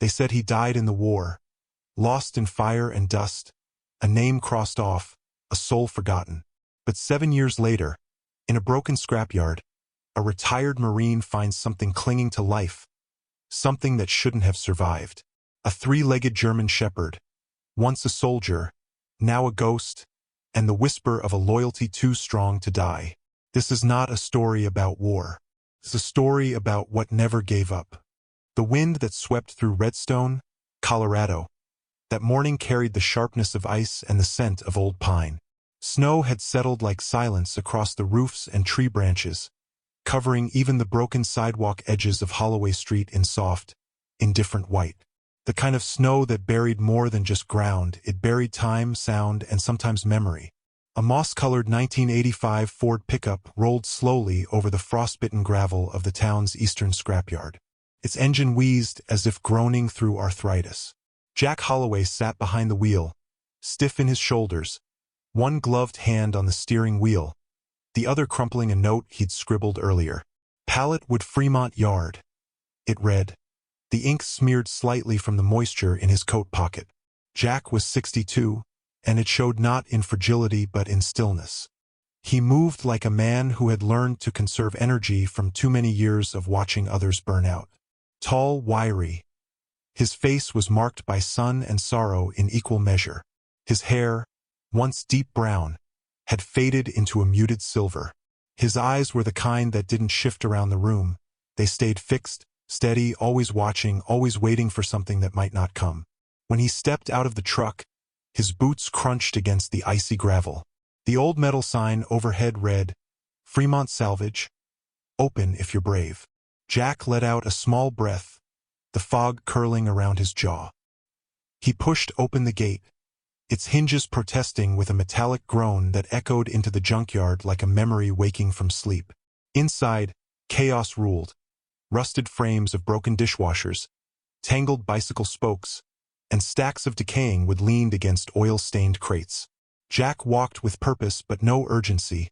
They said he died in the war, lost in fire and dust, a name crossed off, a soul forgotten. But 7 years later, in a broken scrapyard, a retired Marine finds something clinging to life, something that shouldn't have survived. A three-legged German shepherd, once a soldier, now a ghost, and the whisper of a loyalty too strong to die. This is not a story about war. It's a story about what never gave up. The wind that swept through Redstone, Colorado, that morning carried the sharpness of ice and the scent of old pine. Snow had settled like silence across the roofs and tree branches, covering even the broken sidewalk edges of Holloway Street in soft, indifferent white. The kind of snow that buried more than just ground, it buried time, sound, and sometimes memory. A moss-colored 1985 Ford pickup rolled slowly over the frostbitten gravel of the town's eastern scrapyard. Its engine wheezed as if groaning through arthritis. Jack Holloway sat behind the wheel, stiff in his shoulders, one gloved hand on the steering wheel, the other crumpling a note he'd scribbled earlier. Palletwood Fremont Yard. It read. The ink smeared slightly from the moisture in his coat pocket. Jack was 62, and it showed not in fragility but in stillness. He moved like a man who had learned to conserve energy from too many years of watching others burn out. Tall, wiry. His face was marked by sun and sorrow in equal measure. His hair, once deep brown, had faded into a muted silver. His eyes were the kind that didn't shift around the room. They stayed fixed, steady, always watching, always waiting for something that might not come. When he stepped out of the truck, his boots crunched against the icy gravel. The old metal sign overhead read, Fremont Salvage, open if you're brave. Jack let out a small breath, the fog curling around his jaw. He pushed open the gate, its hinges protesting with a metallic groan that echoed into the junkyard like a memory waking from sleep. Inside, chaos ruled. Rusted frames of broken dishwashers, tangled bicycle spokes, and stacks of decaying wood leaned against oil-stained crates. Jack walked with purpose but no urgency,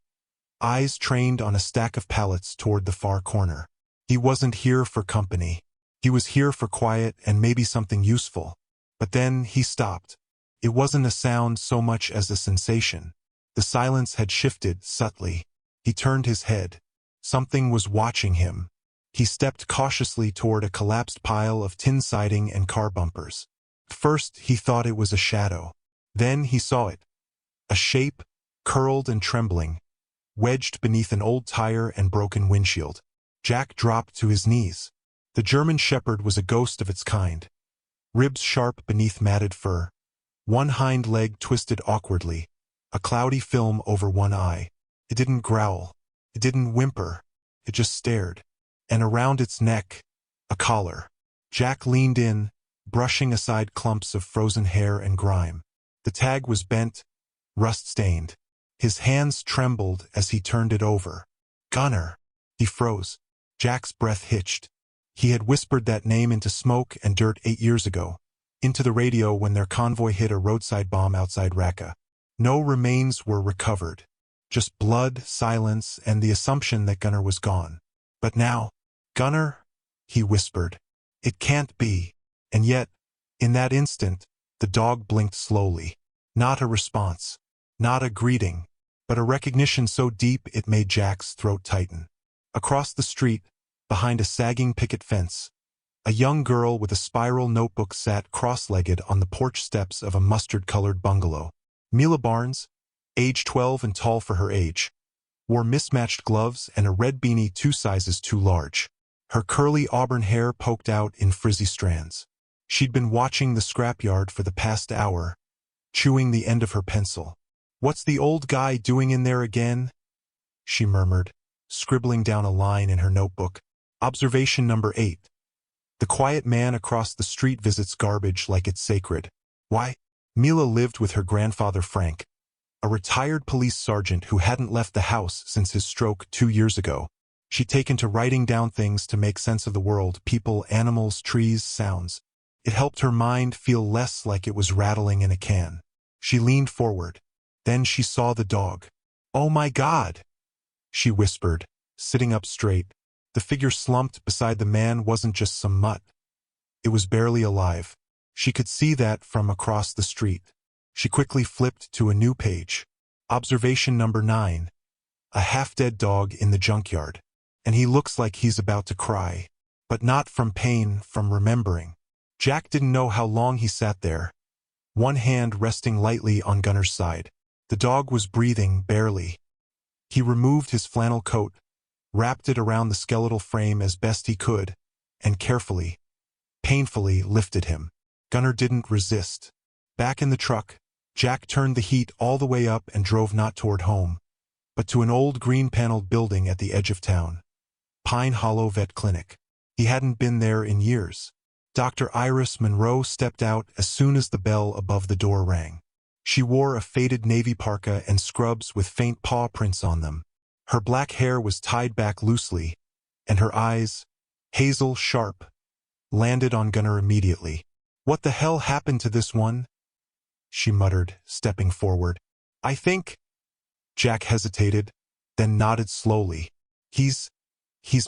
eyes trained on a stack of pallets toward the far corner. He wasn't here for company. He was here for quiet and maybe something useful. But then he stopped. It wasn't a sound so much as a sensation. The silence had shifted subtly. He turned his head. Something was watching him. He stepped cautiously toward a collapsed pile of tin siding and car bumpers. First, he thought it was a shadow. Then he saw it. A shape, curled and trembling, wedged beneath an old tire and broken windshield. Jack dropped to his knees. The German shepherd was a ghost of its kind. Ribs sharp beneath matted fur. One hind leg twisted awkwardly, a cloudy film over one eye. It didn't growl. It didn't whimper. It just stared. And around its neck, a collar. Jack leaned in, brushing aside clumps of frozen hair and grime. The tag was bent, rust-stained. His hands trembled as he turned it over. Gunner! He froze. Jack's breath hitched. He had whispered that name into smoke and dirt 8 years ago, into the radio when their convoy hit a roadside bomb outside Raqqa. No remains were recovered. Just blood, silence, and the assumption that Gunner was gone. But now, Gunner, he whispered. It can't be. And yet, in that instant, the dog blinked slowly. Not a response. Not a greeting. But a recognition so deep it made Jack's throat tighten. Across the street, behind a sagging picket fence, a young girl with a spiral notebook sat cross-legged on the porch steps of a mustard-colored bungalow. Mila Barnes, age 12 and tall for her age, wore mismatched gloves and a red beanie 2 sizes too large. Her curly auburn hair poked out in frizzy strands. She'd been watching the scrapyard for the past hour, chewing the end of her pencil. "What's the old guy doing in there again?" she murmured, scribbling down a line in her notebook. Observation number 8. The quiet man across the street visits garbage like it's sacred. Why? Mila lived with her grandfather Frank, a retired police sergeant who hadn't left the house since his stroke 2 years ago. She'd taken to writing down things to make sense of the world, people, animals, trees, sounds. It helped her mind feel less like it was rattling in a can. She leaned forward. Then she saw the dog. "Oh my God!" she whispered, sitting up straight. The figure slumped beside the man wasn't just some mutt. It was barely alive. She could see that from across the street. She quickly flipped to a new page. Observation number 9. A half-dead dog in the junkyard. And he looks like he's about to cry. But not from pain, from remembering. Jack didn't know how long he sat there, one hand resting lightly on Gunner's side. The dog was breathing, barely. He removed his flannel coat, wrapped it around the skeletal frame as best he could, and carefully, painfully lifted him. Gunner didn't resist. Back in the truck, Jack turned the heat all the way up and drove not toward home, but to an old green-paneled building at the edge of town. Pine Hollow Vet Clinic. He hadn't been there in years. Dr. Iris Monroe stepped out as soon as the bell above the door rang. She wore a faded navy parka and scrubs with faint paw prints on them. Her black hair was tied back loosely, and her eyes, hazel sharp, landed on Gunner immediately. "What the hell happened to this one?" she muttered, stepping forward. "I think—" Jack hesitated, then nodded slowly. He's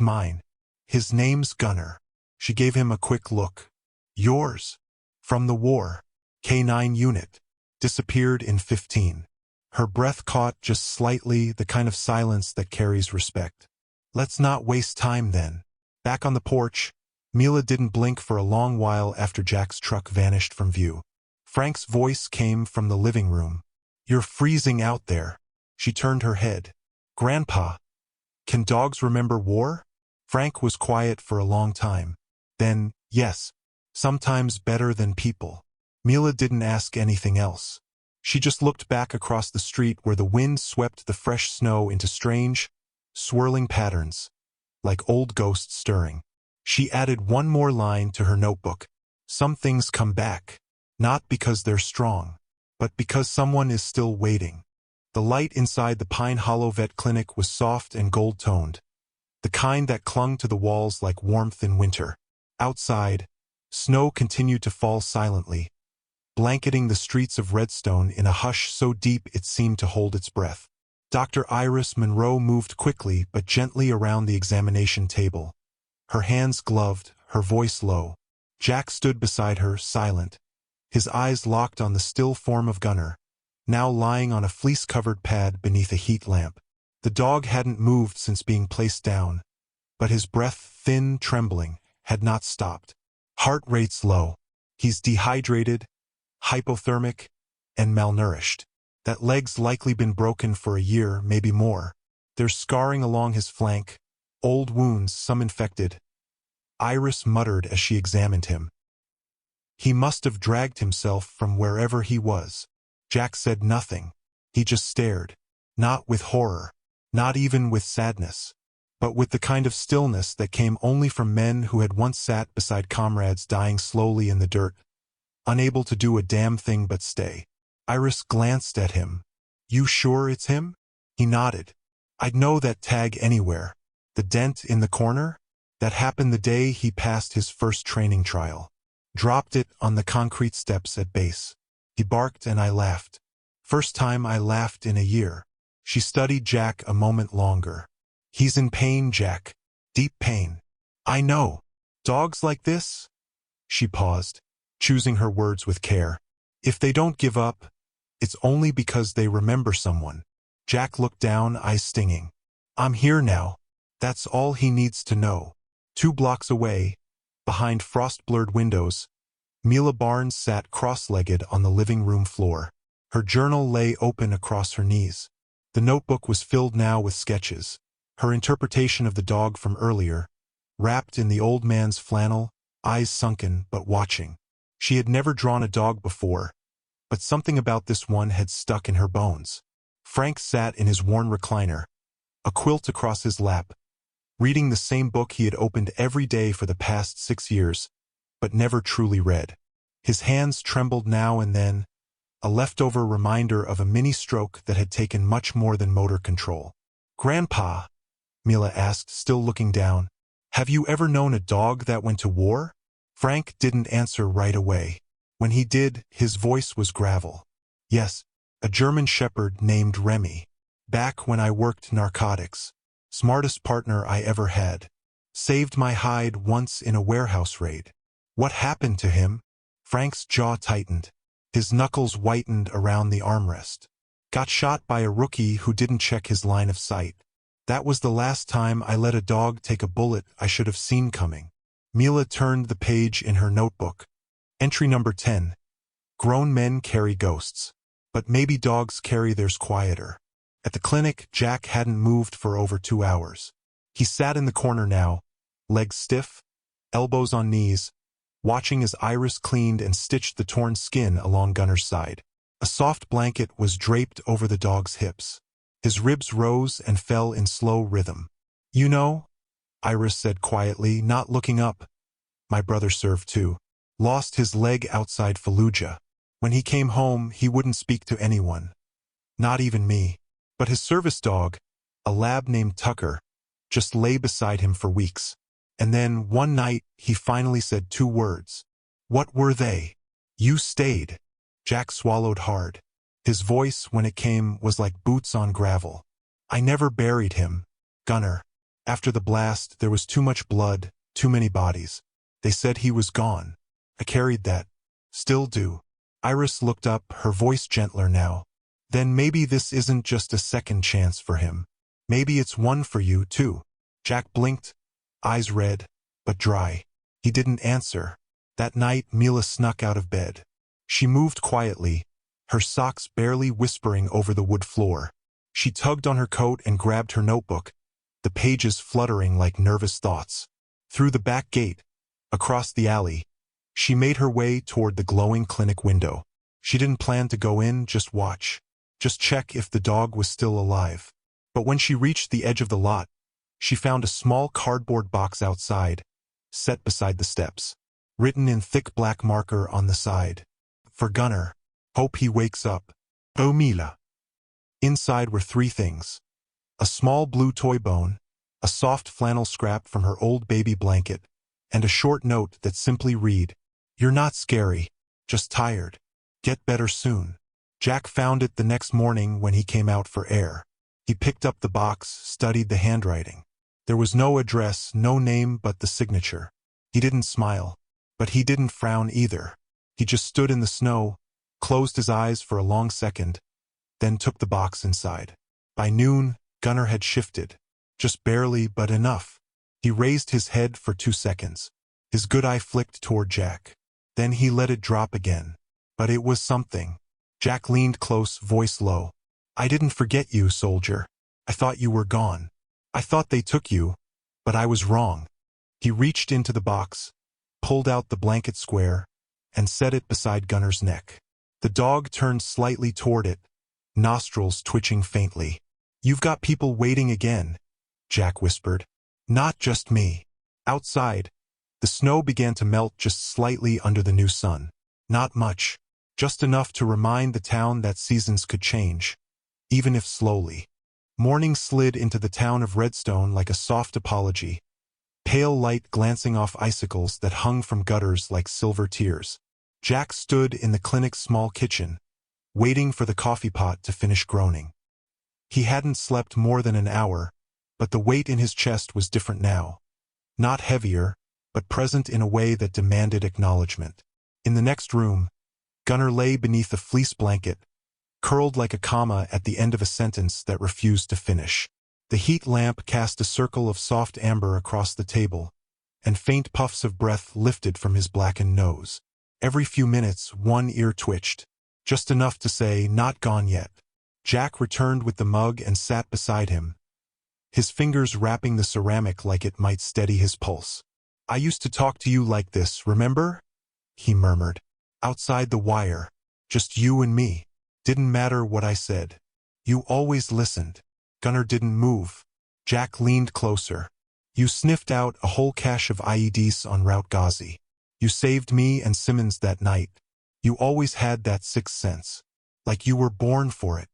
mine. His name's Gunner." She gave him a quick look. "Yours. From the war. K9 unit. Disappeared in 15. Her breath caught just slightly, the kind of silence that carries respect. "Let's not waste time then." Back on the porch, Mila didn't blink for a long while after Jack's truck vanished from view. Frank's voice came from the living room. "You're freezing out there." She turned her head. "Grandpa, can dogs remember war?" Frank was quiet for a long time. Then, "Yes, sometimes better than people." Mila didn't ask anything else. She just looked back across the street where the wind swept the fresh snow into strange, swirling patterns, like old ghosts stirring. She added one more line to her notebook. "Some things come back, not because they're strong, but because someone is still waiting." The light inside the Pine Hollow Vet Clinic was soft and gold-toned, the kind that clung to the walls like warmth in winter. Outside, snow continued to fall silently, blanketing the streets of Redstone in a hush so deep it seemed to hold its breath. Dr. Iris Monroe moved quickly but gently around the examination table, her hands gloved, her voice low. Jack stood beside her, silent, his eyes locked on the still form of Gunner, now lying on a fleece-covered pad beneath a heat lamp. The dog hadn't moved since being placed down, but his breath, thin, trembling, had not stopped. Heart rate's low. He's dehydrated, hypothermic, and malnourished. That leg's likely been broken for a year, maybe more. There's scarring along his flank, old wounds, some infected. Iris muttered as she examined him. He must have dragged himself from wherever he was. Jack said nothing. He just stared. Not with horror, not even with sadness, but with the kind of stillness that came only from men who had once sat beside comrades dying slowly in the dirt, unable to do a damn thing but stay. Iris glanced at him. "You sure it's him?" He nodded. "I'd know that tag anywhere. The dent in the corner? That happened the day he passed his first training trial. Dropped it on the concrete steps at base. He barked and I laughed. First time I laughed in a year." She studied Jack a moment longer. "He's in pain, Jack. Deep pain." "I know. Dogs like this?" She paused, choosing her words with care. "If they don't give up, it's only because they remember someone." Jack looked down, eyes stinging. "I'm here now. That's all he needs to know." 2 blocks away, behind frost-blurred windows, Mila Barnes sat cross-legged on the living room floor. Her journal lay open across her knees. The notebook was filled now with sketches, her interpretation of the dog from earlier, wrapped in the old man's flannel, eyes sunken but watching. She had never drawn a dog before, but something about this one had stuck in her bones. Frank sat in his worn recliner, a quilt across his lap, reading the same book he had opened every day for the past 6 years, but never truly read. His hands trembled now and then, a leftover reminder of a mini-stroke that had taken much more than motor control. "Grandpa," Mila asked, still looking down, "have you ever known a dog that went to war?" Frank didn't answer right away. When he did, his voice was gravel. "Yes, a German shepherd named Remy. Back when I worked narcotics. Smartest partner I ever had. Saved my hide once in a warehouse raid. What happened to him? Frank's jaw tightened. His knuckles whitened around the armrest. Got shot by a rookie who didn't check his line of sight. That was the last time I let a dog take a bullet I should have seen coming. Mila turned the page in her notebook. Entry number 10. Grown men carry ghosts. But maybe dogs carry theirs quieter. At the clinic, Jack hadn't moved for over 2 hours. He sat in the corner now, legs stiff, elbows on knees, watching as Iris cleaned and stitched the torn skin along Gunner's side. A soft blanket was draped over the dog's hips. His ribs rose and fell in slow rhythm. "You know," Iris said quietly, not looking up, "my brother served too. Lost his leg outside Fallujah. When he came home, he wouldn't speak to anyone. Not even me. But his service dog, a lab named Tucker, just lay beside him for weeks. And then, one night, he finally said 2 words. What were they? You stayed." Jack swallowed hard. His voice, when it came, was like boots on gravel. "I never buried him, Gunner. After the blast, there was too much blood, too many bodies. They said he was gone. I carried that. Still do." Iris looked up, her voice gentler now. "Then maybe this isn't just a second chance for him. Maybe it's one for you, too." Jack blinked, eyes red, but dry. He didn't answer. That night, Mila snuck out of bed. She moved quietly, her socks barely whispering over the wood floor. She tugged on her coat and grabbed her notebook, the pages fluttering like nervous thoughts. Through the back gate, across the alley, she made her way toward the glowing clinic window. She didn't plan to go in, just watch. Just check if the dog was still alive. But when she reached the edge of the lot, she found a small cardboard box outside, set beside the steps. Written in thick black marker on the side. "For Gunner. Hope he wakes up. Oh Mila." Inside were 3 things. A small blue toy bone, a soft flannel scrap from her old baby blanket, and a short note that simply read, "You're not scary, just tired. Get better soon." Jack found it the next morning when he came out for air. He picked up the box, studied the handwriting. There was no address, no name but the signature. He didn't smile, but he didn't frown either. He just stood in the snow, closed his eyes for a long second, then took the box inside. By noon, Gunner had shifted. Just barely, but enough. He raised his head for 2 seconds. His good eye flicked toward Jack. Then he let it drop again. But it was something. Jack leaned close, voice low. "I didn't forget you, soldier. I thought you were gone. I thought they took you, but I was wrong." He reached into the box, pulled out the blanket square, and set it beside Gunner's neck. The dog turned slightly toward it, nostrils twitching faintly. "You've got people waiting again," Jack whispered. "Not just me." Outside, the snow began to melt just slightly under the new sun. Not much, just enough to remind the town that seasons could change, even if slowly. Morning slid into the town of Redstone like a soft apology, pale light glancing off icicles that hung from gutters like silver tears. Jack stood in the clinic's small kitchen, waiting for the coffee pot to finish groaning. He hadn't slept more than an hour, but the weight in his chest was different now. Not heavier, but present in a way that demanded acknowledgement. In the next room, Gunner lay beneath a fleece blanket, curled like a comma at the end of a sentence that refused to finish. The heat lamp cast a circle of soft amber across the table, and faint puffs of breath lifted from his blackened nose. Every few minutes, one ear twitched, just enough to say, "Not gone yet." Jack returned with the mug and sat beside him, his fingers wrapping the ceramic like it might steady his pulse. "I used to talk to you like this, remember?" he murmured. "Outside the wire, just you and me. Didn't matter what I said. You always listened." Gunner didn't move. Jack leaned closer. "You sniffed out a whole cache of IEDs on Route Ghazi. You saved me and Simmons that night. You always had that sixth sense, like you were born for it."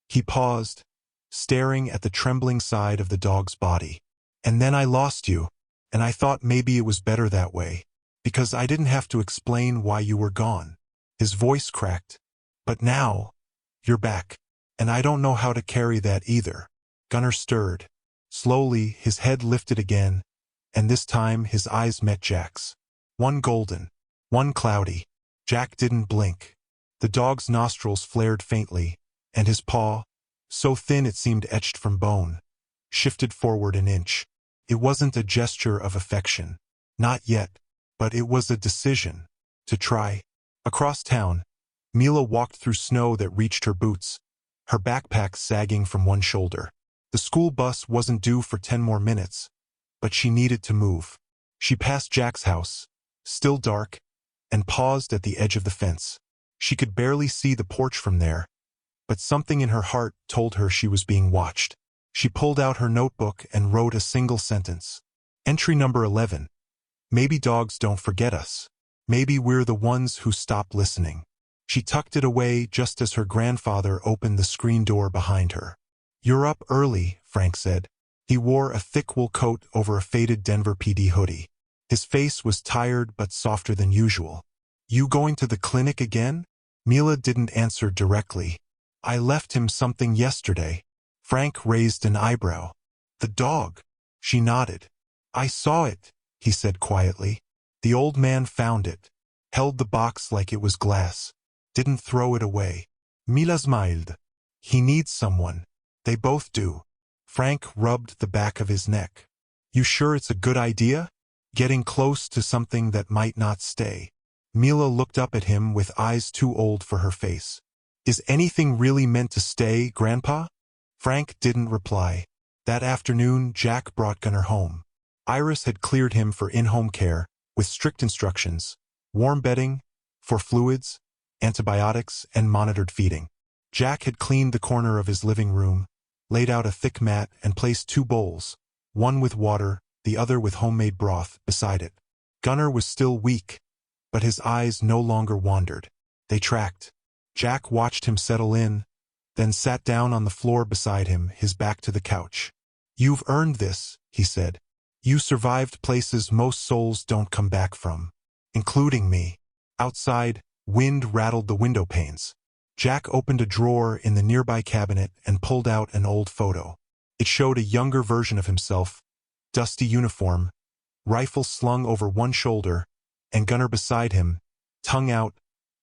He paused, staring at the trembling side of the dog's body. "And then I lost you, and I thought maybe it was better that way, because I didn't have to explain why you were gone." His voice cracked. "But now, you're back, and I don't know how to carry that either." Gunner stirred. Slowly, his head lifted again, and this time his eyes met Jack's. One golden, one cloudy. Jack didn't blink. The dog's nostrils flared faintly, and his paw, so thin it seemed etched from bone, shifted forward an inch. It wasn't a gesture of affection. Not yet. But it was a decision. To try. Across town, Mila walked through snow that reached her boots, her backpack sagging from one shoulder. The school bus wasn't due for 10 more minutes, but she needed to move. She passed Jack's house, still dark, and paused at the edge of the fence. She could barely see the porch from there, but something in her heart told her she was being watched. She pulled out her notebook and wrote a single sentence. Entry number 11. Maybe dogs don't forget us. Maybe we're the ones who stop listening. She tucked it away just as her grandfather opened the screen door behind her. "You're up early," Frank said. He wore a thick wool coat over a faded Denver PD hoodie. His face was tired but softer than usual. "You going to the clinic again?" Mila didn't answer directly. "I left him something yesterday." Frank raised an eyebrow. "The dog?" She nodded. "I saw it," he said quietly. "The old man found it, held the box like it was glass, didn't throw it away." Mila smiled. "He needs someone. They both do." Frank rubbed the back of his neck. "You sure it's a good idea? Getting close to something that might not stay?" Mila looked up at him with eyes too old for her face. "Is anything really meant to stay, Grandpa?" Frank didn't reply. That afternoon, Jack brought Gunnar home. Iris had cleared him for in-home care, with strict instructions: warm bedding, for fluids, antibiotics, and monitored feeding. Jack had cleaned the corner of his living room, laid out a thick mat, and placed 2 bowls, one with water, the other with homemade broth, beside it. Gunnar was still weak, but his eyes no longer wandered. They tracked. Jack watched him settle in, then sat down on the floor beside him, his back to the couch. "You've earned this," he said. "You survived places most souls don't come back from, including me." Outside, wind rattled the window panes. Jack opened a drawer in the nearby cabinet and pulled out an old photo. It showed a younger version of himself, dusty uniform, rifle slung over one shoulder, and Gunnar beside him, tongue out,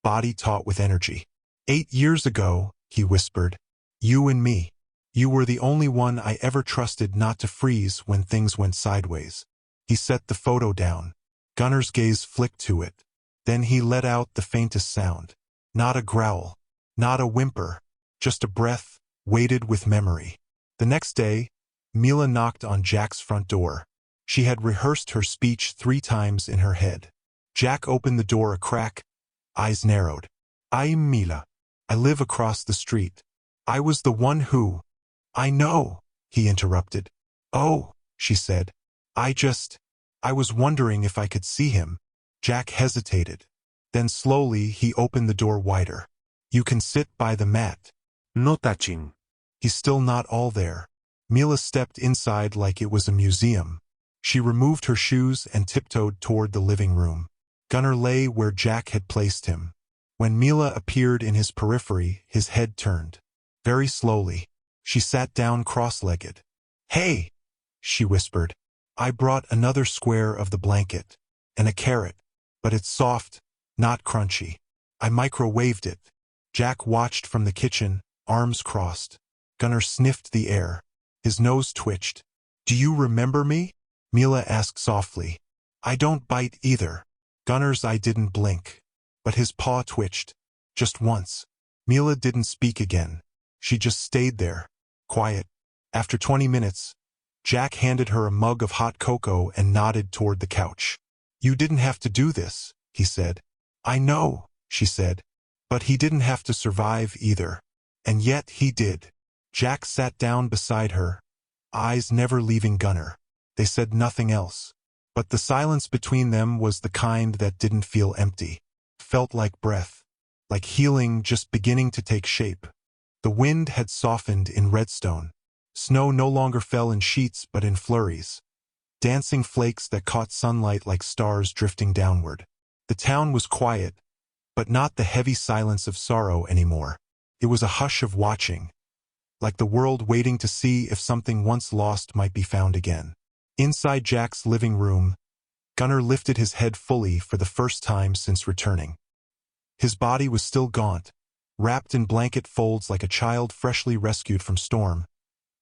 body taut with energy. "8 years ago," he whispered, "you and me. You were the only one I ever trusted not to freeze when things went sideways." He set the photo down. Gunnar's gaze flicked to it. Then he let out the faintest sound. Not a growl, not a whimper, just a breath, weighted with memory. The next day, Mila knocked on Jack's front door. She had rehearsed her speech 3 times in her head. Jack opened the door a crack, eyes narrowed. "I'm Mila. I live across the street. I was the one who—" "I know," he interrupted. "Oh," she said. I was wondering if I could see him." Jack hesitated. Then slowly he opened the door wider. "You can sit by the mat. No touching." He's still not all there. Mila stepped inside like it was a museum. She removed her shoes and tiptoed toward the living room. Gunnar lay where Jack had placed him. When Mila appeared in his periphery, his head turned. Very slowly. She sat down cross-legged. "Hey," she whispered. "I brought another square of the blanket. And a carrot. But it's soft, not crunchy. I microwaved it." Jack watched from the kitchen, arms crossed. Gunnar sniffed the air. His nose twitched. "Do you remember me?" Mila asked softly. "I don't bite either." Gunnar's eye didn't blink, but his paw twitched. Just once. Mila didn't speak again. She just stayed there, quiet. After 20 minutes, Jack handed her a mug of hot cocoa and nodded toward the couch. "You didn't have to do this," he said. "I know," she said. "But he didn't have to survive either. And yet he did." Jack sat down beside her, eyes never leaving Gunnar. They said nothing else. But the silence between them was the kind that didn't feel empty. Felt like breath. Like healing just beginning to take shape. The wind had softened in Redstone. Snow no longer fell in sheets but in flurries. Dancing flakes that caught sunlight like stars drifting downward. The town was quiet, but not the heavy silence of sorrow anymore. It was a hush of watching. Like the world waiting to see if something once lost might be found again. Inside Jack's living room, Gunnar lifted his head fully for the first time since returning. His body was still gaunt, wrapped in blanket folds like a child freshly rescued from storm,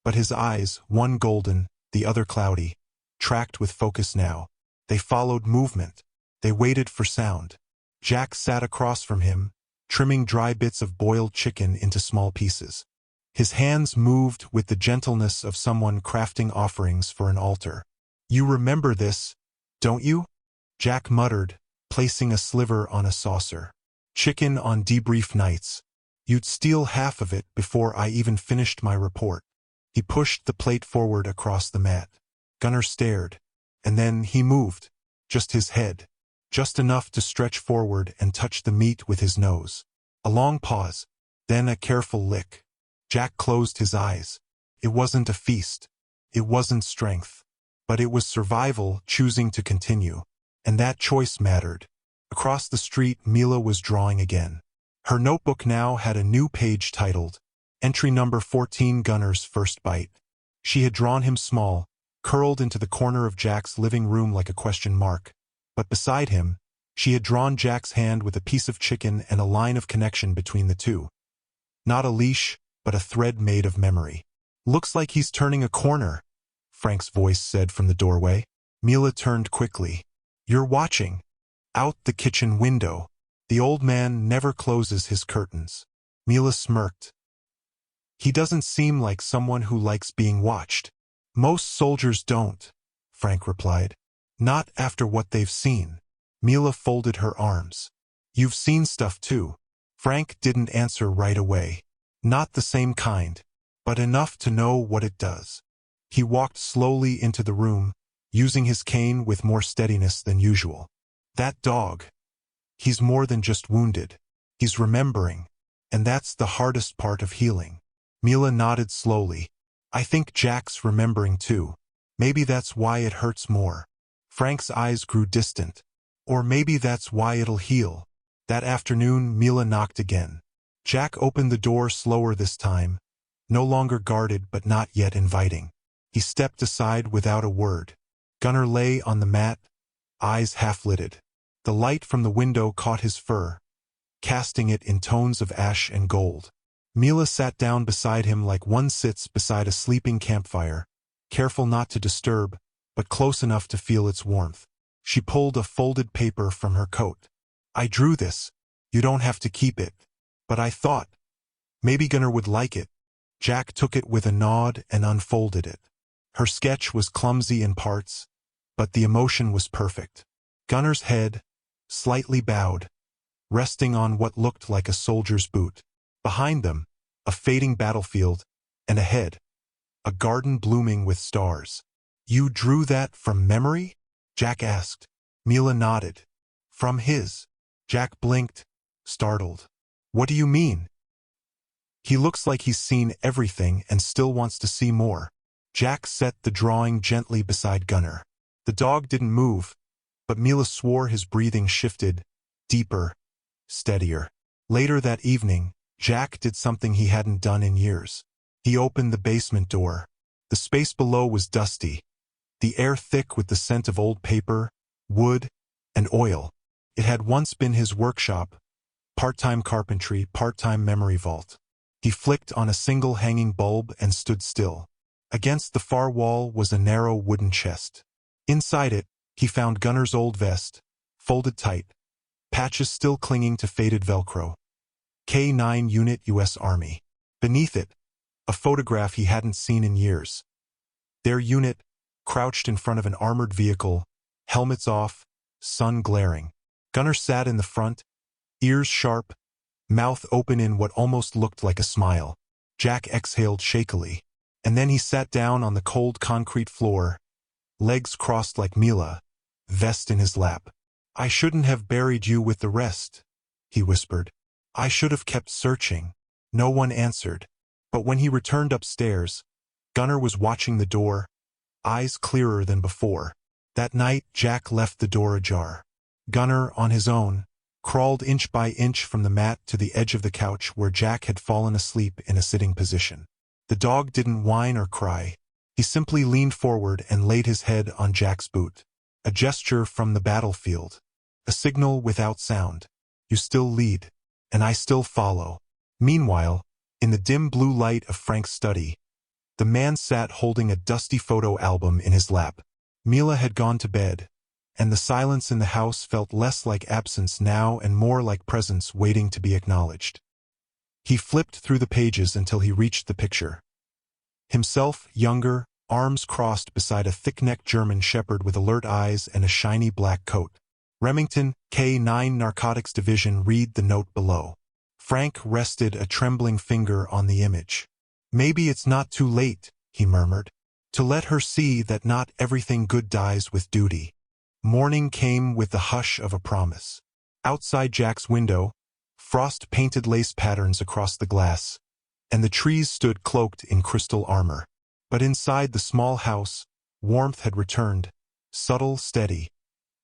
but his eyes, one golden, the other cloudy, tracked with focus now. They followed movement. They waited for sound. Jack sat across from him, trimming dry bits of boiled chicken into small pieces. His hands moved with the gentleness of someone crafting offerings for an altar. "You remember this, don't you?" Jack muttered, placing a sliver on a saucer. "Chicken on debrief nights. You'd steal half of it before I even finished my report." He pushed the plate forward across the mat. Gunnar stared, and then he moved, just his head, just enough to stretch forward and touch the meat with his nose. A long pause, then a careful lick. Jack closed his eyes. It wasn't a feast. It wasn't strength. But it was survival choosing to continue. And that choice mattered. Across the street, Mila was drawing again. Her notebook now had a new page titled, Entry Number 14, Gunnar's First Bite. She had drawn him small, curled into the corner of Jack's living room like a question mark. But beside him, she had drawn Jack's hand with a piece of chicken and a line of connection between the two. Not a leash, but a thread made of memory. "Looks like he's turning a corner," Frank's voice said from the doorway. Mila turned quickly. "You're watching." Out the kitchen window. The old man never closes his curtains. Mila smirked. "He doesn't seem like someone who likes being watched." "Most soldiers don't," Frank replied. "Not after what they've seen." Mila folded her arms. "You've seen stuff too." Frank didn't answer right away. Not the same kind, but enough to know what it does. He walked slowly into the room, using his cane with more steadiness than usual. "That dog. He's more than just wounded. He's remembering. And that's the hardest part of healing." Mila nodded slowly. "I think Jack's remembering too. Maybe that's why it hurts more." Frank's eyes grew distant. "Or maybe that's why it'll heal." That afternoon, Mila knocked again. Jack opened the door slower this time, no longer guarded but not yet inviting. He stepped aside without a word. Gunnar lay on the mat, eyes half-lidded. The light from the window caught his fur, casting it in tones of ash and gold. Mila sat down beside him like one sits beside a sleeping campfire, careful not to disturb, but close enough to feel its warmth. She pulled a folded paper from her coat. "I drew this. You don't have to keep it. But I thought maybe Gunnar would like it." Jack took it with a nod and unfolded it. Her sketch was clumsy in parts, but the emotion was perfect. Gunnar's head, slightly bowed, resting on what looked like a soldier's boot. Behind them, a fading battlefield, and ahead, a garden blooming with stars. "You drew that from memory?" Jack asked. Mila nodded. "From his." Jack blinked, startled. "What do you mean?" "He looks like he's seen everything and still wants to see more." Jack set the drawing gently beside Gunnar. The dog didn't move, but Mila swore his breathing shifted, deeper, steadier. Later that evening, Jack did something he hadn't done in years. He opened the basement door. The space below was dusty, the air thick with the scent of old paper, wood, and oil. It had once been his workshop, part-time carpentry, part-time memory vault. He flicked on a single hanging bulb and stood still. Against the far wall was a narrow wooden chest. Inside it, he found Gunnar's old vest, folded tight, patches still clinging to faded Velcro. K9 Unit U.S. Army. Beneath it, a photograph he hadn't seen in years. Their unit, crouched in front of an armored vehicle, helmets off, sun glaring. Gunnar sat in the front, ears sharp, mouth open in what almost looked like a smile. Jack exhaled shakily. And then he sat down on the cold concrete floor, legs crossed like Mila, vest in his lap. "I shouldn't have buried you with the rest," he whispered. "I should have kept searching." No one answered. But when he returned upstairs, Gunnar was watching the door, eyes clearer than before. That night, Jack left the door ajar. Gunnar, on his own, crawled inch by inch from the mat to the edge of the couch where Jack had fallen asleep in a sitting position. The dog didn't whine or cry. He simply leaned forward and laid his head on Jack's boot. A gesture from the battlefield. A signal without sound. You still lead. And I still follow. Meanwhile, in the dim blue light of Frank's study, the man sat holding a dusty photo album in his lap. Mila had gone to bed, and the silence in the house felt less like absence now and more like presence waiting to be acknowledged. He flipped through the pages until he reached the picture. Himself, younger, arms crossed beside a thick-necked German shepherd with alert eyes and a shiny black coat. Remington, K9 Narcotics Division. Read the note below. Frank rested a trembling finger on the image. Maybe it's not too late, he murmured, to let her see that not everything good dies with duty. Morning came with the hush of a promise. Outside Jack's window, frost painted lace patterns across the glass, and the trees stood cloaked in crystal armor. But inside the small house, warmth had returned, subtle, steady,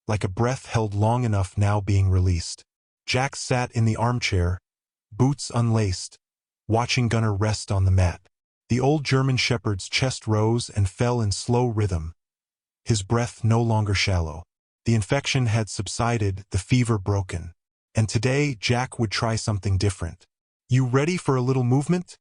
like a breath held long enough now being released. Jack sat in the armchair, boots unlaced, watching Gunnar rest on the mat. The old German shepherd's chest rose and fell in slow rhythm, his breath no longer shallow. The infection had subsided, the fever broken. And today Jack would try something different. You ready for a little movement?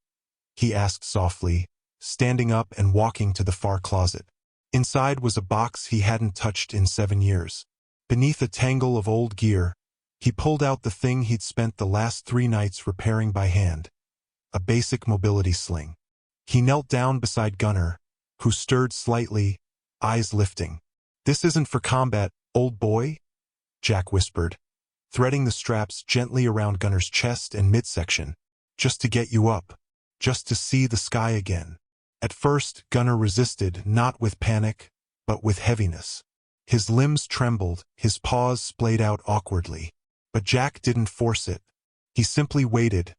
He asked softly, standing up and walking to the far closet. Inside was a box he hadn't touched in 7 years. Beneath a tangle of old gear, he pulled out the thing he'd spent the last 3 nights repairing by hand. A basic mobility sling. He knelt down beside Gunnar, who stirred slightly, eyes lifting. This isn't for combat, old boy? Jack whispered, threading the straps gently around Gunnar's chest and midsection. Just to get you up. Just to see the sky again. At first, Gunnar resisted, not with panic, but with heaviness. His limbs trembled, his paws splayed out awkwardly. But Jack didn't force it. He simply waited,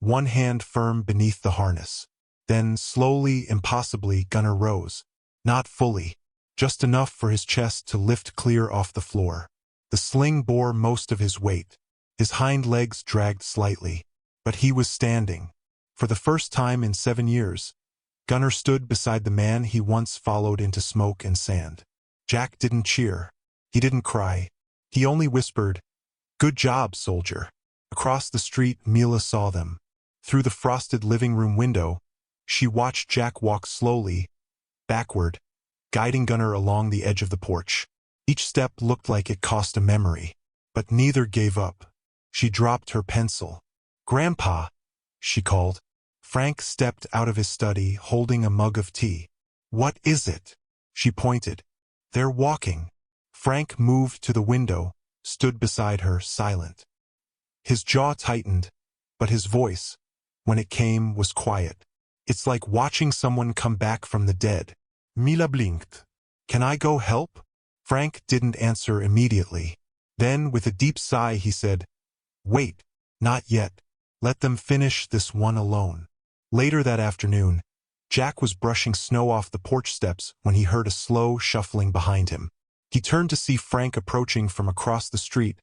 one hand firm beneath the harness. Then, slowly, impossibly, Gunnar rose. Not fully. Just enough for his chest to lift clear off the floor. The sling bore most of his weight. His hind legs dragged slightly. But he was standing. For the first time in 7 years, Gunnar stood beside the man he once followed into smoke and sand. Jack didn't cheer. He didn't cry. He only whispered, "Good job, soldier." Across the street, Mila saw them. Through the frosted living room window, she watched Jack walk slowly, backward, guiding Gunnar along the edge of the porch. Each step looked like it cost a memory. But neither gave up. She dropped her pencil. "Grandpa," she called. Frank stepped out of his study, holding a mug of tea. "What is it?" She pointed. "They're walking." Frank moved to the window, stood beside her, silent. His jaw tightened, but his voice, when it came, was quiet. "It's like watching someone come back from the dead." Mila blinked. "Can I go help?" Frank didn't answer immediately. Then, with a deep sigh, he said, "Wait, not yet. Let them finish this one alone." Later that afternoon, Jack was brushing snow off the porch steps when he heard a slow shuffling behind him. He turned to see Frank approaching from across the street,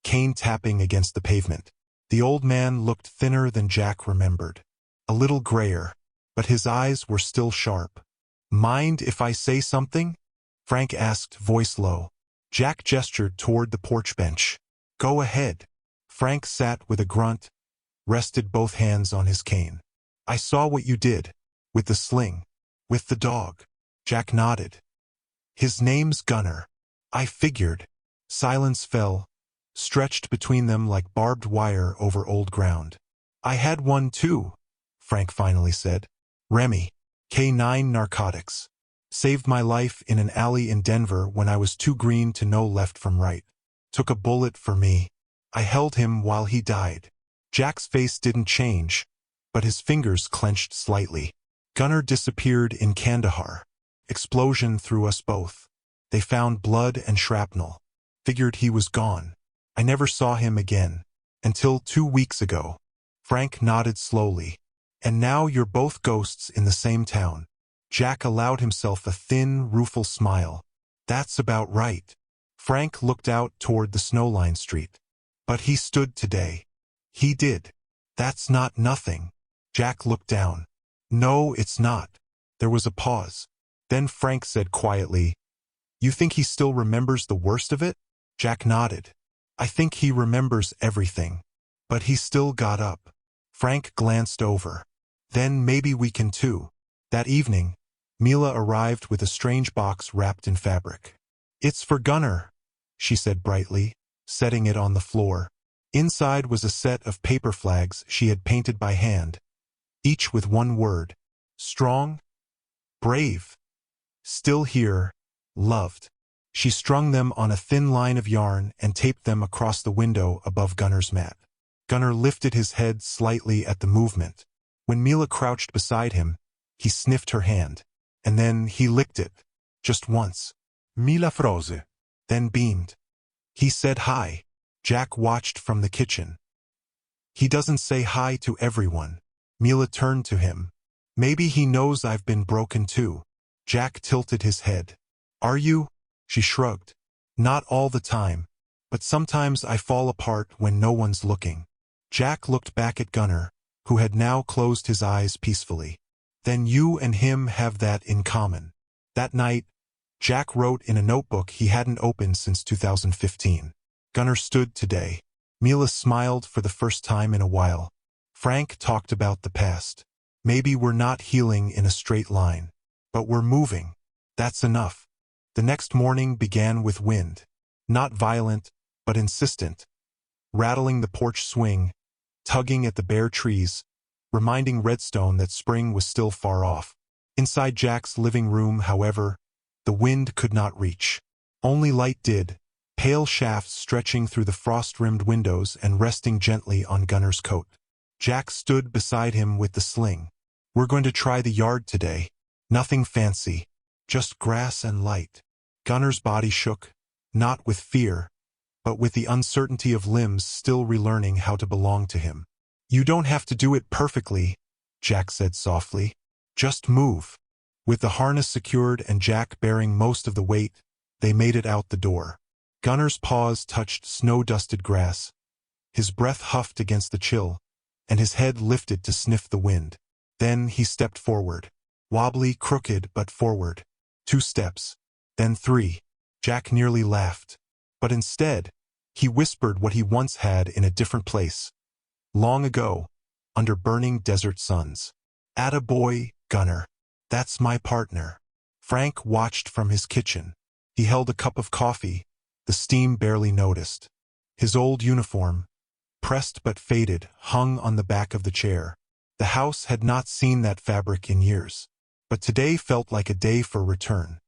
cane tapping against the pavement. The old man looked thinner than Jack remembered. A little grayer, but his eyes were still sharp. "Mind if I say something?" Frank asked, voice low. Jack gestured toward the porch bench. "Go ahead." Frank sat with a grunt, rested both hands on his cane. "I saw what you did. With the sling. With the dog." Jack nodded. "His name's Gunnar." "I figured." Silence fell, stretched between them like barbed wire over old ground. "I had one too," Frank finally said. "Remy. K9 Narcotics. Saved my life in an alley in Denver when I was too green to know left from right. Took a bullet for me. I held him while he died." Jack's face didn't change, but his fingers clenched slightly. "Gunnar disappeared in Kandahar. Explosion threw us both. They found blood and shrapnel. Figured he was gone. I never saw him again. Until 2 weeks ago." Frank nodded slowly. "And now you're both ghosts in the same town." Jack allowed himself a thin, rueful smile. "That's about right." Frank looked out toward the snow-lined street. "But he stood today." "He did. That's not nothing." Jack looked down. "No, it's not." There was a pause. Then Frank said quietly, You think he still remembers the worst of it? Jack nodded. I think he remembers everything. But he still got up. Frank glanced over. Then maybe we can too. That evening, Mila arrived with a strange box wrapped in fabric. It's for Gunnar, she said brightly, setting it on the floor. Inside was a set of paper flags she had painted by hand, each with one word: strong, brave, still here, loved. She strung them on a thin line of yarn and taped them across the window above Gunnar's mat. Gunnar lifted his head slightly at the movement. When Mila crouched beside him, he sniffed her hand. And then he licked it, just once. Mila froze, then beamed. He said hi. Jack watched from the kitchen. He doesn't say hi to everyone. Mila turned to him. Maybe he knows I've been broken too. Jack tilted his head. Are you? She shrugged. Not all the time, but sometimes I fall apart when no one's looking. Jack looked back at Gunnar, who had now closed his eyes peacefully. Then you and him have that in common. That night, Jack wrote in a notebook he hadn't opened since 2015. Gunnar stood today. Mila smiled for the first time in a while. Frank talked about the past. Maybe we're not healing in a straight line, but we're moving. That's enough. The next morning began with wind. Not violent, but insistent. Rattling the porch swing, tugging at the bare trees, reminding Redstone that spring was still far off. Inside Jack's living room, however, the wind could not reach. Only light did, pale shafts stretching through the frost-rimmed windows and resting gently on Gunnar's coat. Jack stood beside him with the sling. We're going to try the yard today. Nothing fancy, just grass and light. Gunnar's body shook, not with fear, but with the uncertainty of limbs still relearning how to belong to him. You don't have to do it perfectly, Jack said softly. Just move. With the harness secured and Jack bearing most of the weight, they made it out the door. Gunnar's paws touched snow-dusted grass. His breath huffed against the chill, and his head lifted to sniff the wind. Then he stepped forward. Wobbly, crooked, but forward. 2 steps. Then 3. Jack nearly laughed. But instead, he whispered what he once had in a different place. Long ago, under burning desert suns. Attaboy, Gunnar. That's my partner. Frank watched from his kitchen. He held a cup of coffee, the steam barely noticed. His old uniform, pressed but faded, hung on the back of the chair. The house had not seen that fabric in years, but today felt like a day for return.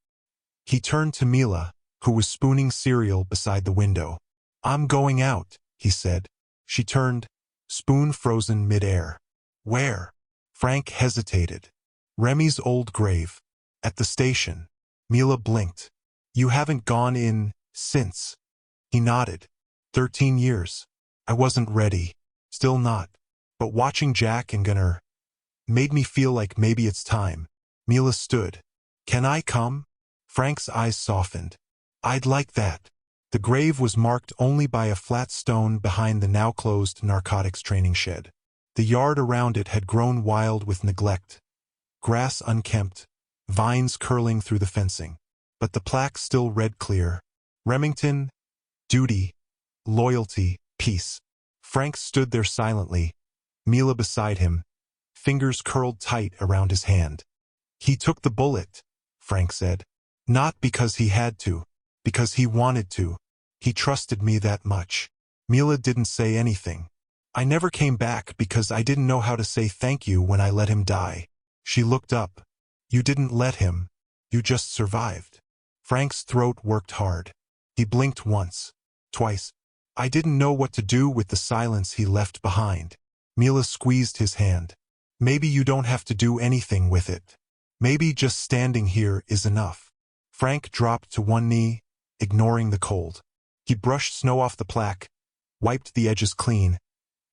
He turned to Mila, who was spooning cereal beside the window. I'm going out, he said. She turned, spoon frozen mid-air. Where? Frank hesitated. Remy's old grave. At the station. Mila blinked. You haven't gone in since. He nodded. 13 years. I wasn't ready. Still not. But watching Jack and Gunnar made me feel like maybe it's time. Mila stood. Can I come? Frank's eyes softened. I'd like that. The grave was marked only by a flat stone behind the now-closed narcotics training shed. The yard around it had grown wild with neglect. Grass unkempt, vines curling through the fencing. But the plaque still read clear. Remington, duty, loyalty, peace. Frank stood there silently, Mila beside him, fingers curled tight around his hand. He took the bullet, Frank said. Not because he had to, because he wanted to. He trusted me that much. Mila didn't say anything. I never came back because I didn't know how to say thank you when I let him die. She looked up. You didn't let him. You just survived. Frank's throat worked hard. He blinked once, twice. I didn't know what to do with the silence he left behind. Mila squeezed his hand. Maybe you don't have to do anything with it. Maybe just standing here is enough. Frank dropped to one knee, ignoring the cold. He brushed snow off the plaque, wiped the edges clean,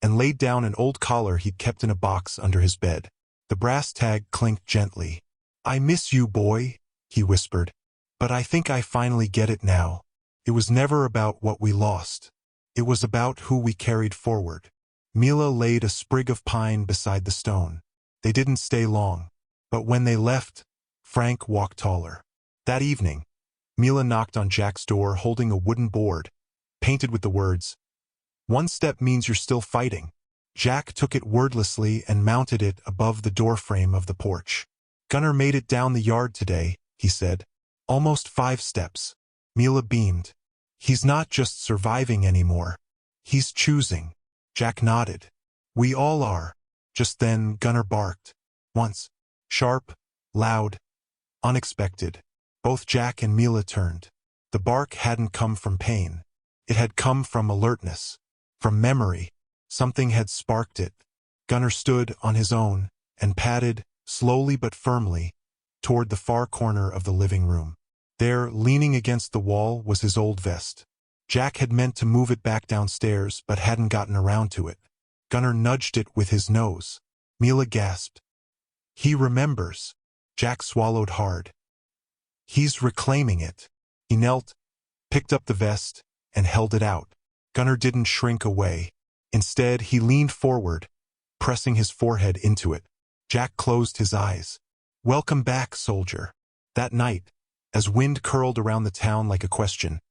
and laid down an old collar he'd kept in a box under his bed. The brass tag clinked gently. I miss you, boy, he whispered. But I think I finally get it now. It was never about what we lost. It was about who we carried forward. Mila laid a sprig of pine beside the stone. They didn't stay long. But when they left, Frank walked taller. That evening, Mila knocked on Jack's door holding a wooden board, painted with the words, "One step means you're still fighting." Jack took it wordlessly and mounted it above the doorframe of the porch. "Gunnar made it down the yard today," he said. "Almost 5 steps." Mila beamed. "He's not just surviving anymore. He's choosing." Jack nodded. "We all are." Just then Gunnar barked. Once. Sharp, loud, unexpected. Both Jack and Mila turned. The bark hadn't come from pain. It had come from alertness. From memory. Something had sparked it. Gunnar stood on his own and padded, slowly but firmly, toward the far corner of the living room. There, leaning against the wall, was his old vest. Jack had meant to move it back downstairs but hadn't gotten around to it. Gunnar nudged it with his nose. Mila gasped. "He remembers." Jack swallowed hard. "He's reclaiming it." He knelt, picked up the vest, and held it out. Gunnar didn't shrink away. Instead, he leaned forward, pressing his forehead into it. Jack closed his eyes. "Welcome back, soldier." That night, as wind curled around the town like a question,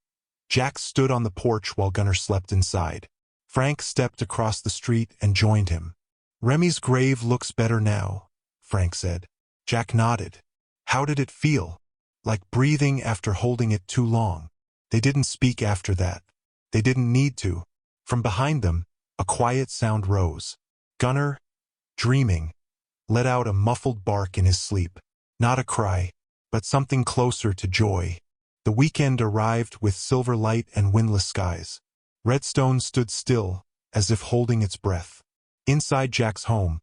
Jack stood on the porch while Gunnar slept inside. Frank stepped across the street and joined him. "Remy's grave looks better now," Frank said. Jack nodded. How did it feel? Like breathing after holding it too long. They didn't speak after that. They didn't need to. From behind them, a quiet sound rose. Gunnar, dreaming, let out a muffled bark in his sleep. Not a cry, but something closer to joy. The weekend arrived with silver light and windless skies. Redstone stood still, as if holding its breath. Inside Jack's home,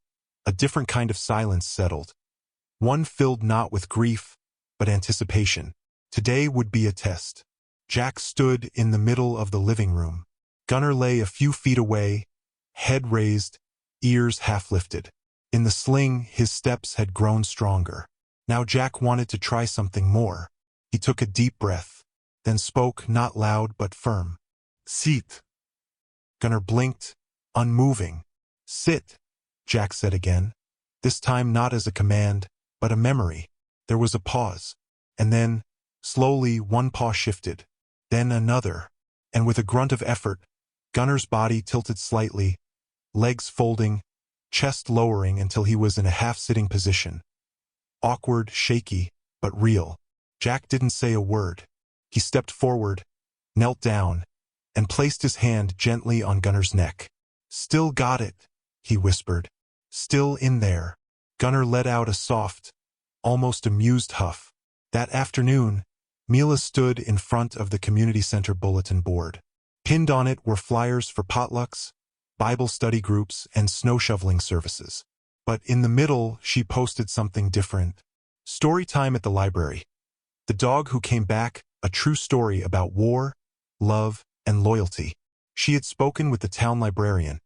a different kind of silence settled. One filled not with grief, but anticipation. Today would be a test. Jack stood in the middle of the living room. Gunnar lay a few feet away, head raised, ears half lifted. In the sling, his steps had grown stronger. Now Jack wanted to try something more. He took a deep breath, then spoke not loud but firm. "Sit." Gunnar blinked, unmoving. "Sit," Jack said again. This time not as a command, but a memory. There was a pause. And then, slowly, one paw shifted. Then another. And with a grunt of effort, Gunnar's body tilted slightly, legs folding, chest lowering until he was in a half-sitting position. Awkward, shaky, but real. Jack didn't say a word. He stepped forward, knelt down, and placed his hand gently on Gunnar's neck. "Still got it," he whispered. "Still in there." Gunnar let out a soft, almost amused huff. That afternoon, Mila stood in front of the community center bulletin board. Pinned on it were flyers for potlucks, Bible study groups, and snow shoveling services. But in the middle, she posted something different. Story time at the library. The dog who came back, a true story about war, love, and loyalty. She had spoken with the town librarian,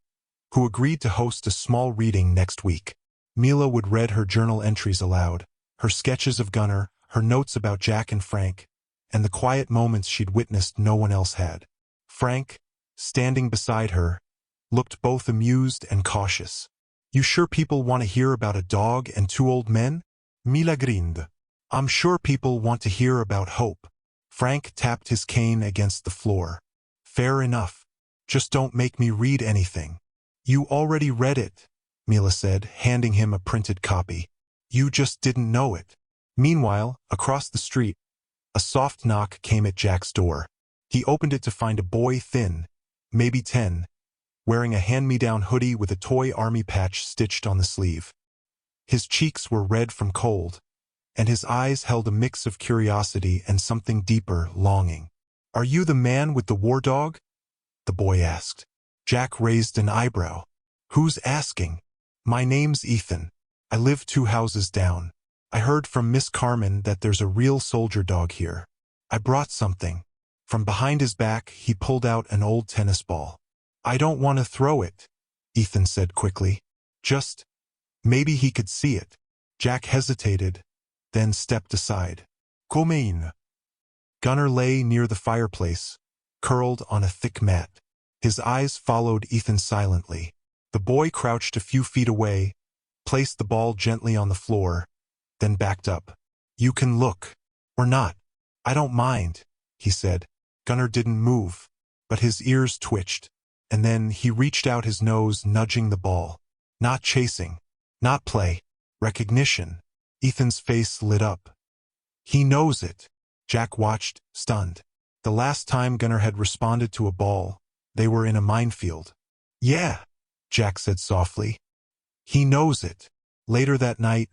who agreed to host a small reading next week. Mila would read her journal entries aloud, her sketches of Gunnar, her notes about Jack and Frank, and the quiet moments she'd witnessed no one else had. Frank, standing beside her, looked both amused and cautious. "You sure people want to hear about a dog and 2 old men?" Mila grinned. "I'm sure people want to hear about hope." Frank tapped his cane against the floor. "Fair enough. Just don't make me read anything." "You already read it," Mila said, handing him a printed copy. "You just didn't know it." Meanwhile, across the street, a soft knock came at Jack's door. He opened it to find a boy thin, maybe 10, wearing a hand-me-down hoodie with a toy army patch stitched on the sleeve. His cheeks were red from cold, and his eyes held a mix of curiosity and something deeper, longing. "Are you the man with the war dog?" the boy asked. Jack raised an eyebrow. "Who's asking?" "My name's Ethan. I live 2 houses down. I heard from Miss Carmen that there's a real soldier dog here. I brought something." From behind his back, he pulled out an old tennis ball. "I don't want to throw it," Ethan said quickly. "Just, maybe he could see it." Jack hesitated, then stepped aside. "Come in." Gunnar lay near the fireplace, curled on a thick mat. His eyes followed Ethan silently. The boy crouched a few feet away, placed the ball gently on the floor, then backed up. "You can look. Or not." "I don't mind," he said. Gunnar didn't move, but his ears twitched, and then he reached out his nose, nudging the ball. Not chasing, not play, recognition. Ethan's face lit up. "He knows it." Jack watched, stunned. The last time Gunnar had responded to a ball, they were in a minefield. "Yeah," Jack said softly. "He knows it." Later that night,